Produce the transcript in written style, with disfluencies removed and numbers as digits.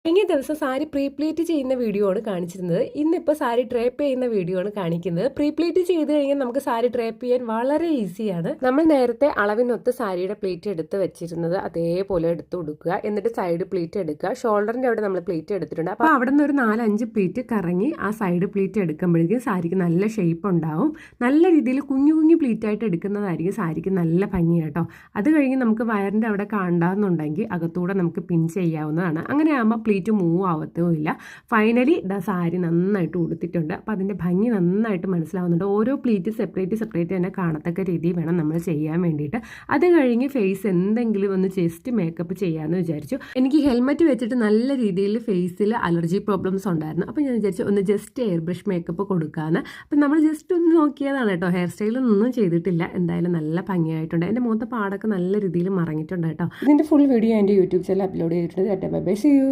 കഴിഞ്ഞ ദിവസം സാരി പ്രീപ്ലീറ്റ് ചെയ്യുന്ന വീഡിയോ ആണ് കാണിച്ചിരുന്നത്. ഇന്നിപ്പോൾ സാരി ഡ്രേപ്പ് ചെയ്യുന്ന വീഡിയോ ആണ് കാണിക്കുന്നത്. പ്രീപ്ലീറ്റ് ചെയ്ത് കഴിഞ്ഞാൽ നമുക്ക് സാരി ഡ്രേപ്പ് ചെയ്യാൻ വളരെ ഈസിയാണ്. നമ്മൾ നേരത്തെ അളവിനൊത്ത് സാരിയുടെ പ്ലീറ്റ് എടുത്ത് വെച്ചിരുന്നത് അതേപോലെ എടുത്ത് കൊടുക്കുക. എന്നിട്ട് സൈഡ് പ്ലീറ്റ് എടുക്കുക. ഷോൾഡറിന്റെ അവിടെ നമ്മൾ പ്ലീറ്റ് എടുത്തിട്ടുണ്ട്. അപ്പോൾ അവിടെ നിന്ന് ഒരു 4-5 പ്ലീറ്റ് കറങ്ങി ആ സൈഡ് പ്ലീറ്റ് എടുക്കുമ്പോഴേക്കും സാരിക്ക് നല്ല ഷേപ്പ് ഉണ്ടാവും. നല്ല രീതിയിൽ കുഞ്ഞു കുഞ്ഞു പ്ലീറ്റ് ആയിട്ട് എടുക്കുന്നതായിരിക്കും സാരിക്ക് നല്ല ഭംഗി കേട്ടോ. അത് കഴിഞ്ഞ് നമുക്ക് വയറിന്റെ അവിടെ കാണാന്നുണ്ടെങ്കിൽ അകത്തൂടെ നമുക്ക് പിൻ ചെയ്യാവുന്നതാണ്. അങ്ങനെ ആകുമ്പോൾ പ്ലീറ്റ് മൂവ് ആവത്തുമില്ല. ഫൈനലി സാരി നന്നായിട്ട് ഉടുത്തിട്ടുണ്ട്. അപ്പോൾ അതിൻ്റെ ഭംഗി നന്നായിട്ട് മനസ്സിലാവുന്നുണ്ട്. ഓരോ പ്ലീറ്റ് സെപ്പറേറ്റ് തന്നെ കാണത്തക്ക രീതിയിൽ വേണം നമ്മൾ ചെയ്യാൻ വേണ്ടിയിട്ട്. അത് കഴിഞ്ഞ് ഫേസ് എന്തെങ്കിലും ഒന്ന് ജസ്റ്റ് മേക്കപ്പ് ചെയ്യാമെന്ന് വിചാരിച്ചു. എനിക്ക് ഹെൽമെറ്റ് വെച്ചിട്ട് നല്ല രീതിയിൽ ഫേസിൽ അലർജി പ്രോബ്ലംസ് ഉണ്ടായിരുന്നു. അപ്പോൾ ഞാൻ വിചാരിച്ചു ഒന്ന് ജസ്റ്റ് എയർ ബ്രഷ് മേക്കപ്പ് കൊടുക്കാമെന്ന്. അപ്പം നമ്മൾ ജസ്റ്റ് ഒന്ന് നോക്കിയതാണ് കേട്ടോ. ഹെയർ സ്റ്റൈലൊന്നും ചെയ്തിട്ടില്ല. എന്തായാലും നല്ല ഭംഗിയായിട്ടുണ്ട്. എൻ്റെ മുഖത്തെ പാടൊക്കെ നല്ല രീതിയിൽ മറങ്ങിയിട്ടുണ്ട് കേട്ടോ. ഇതിൻ്റെ ഫുൾ വീഡിയോ എൻ്റെ യൂട്യൂബ് ചാനൽ അപ്ലോഡ് ചെയ്തിട്ടുണ്ട്. Bye bye, see U.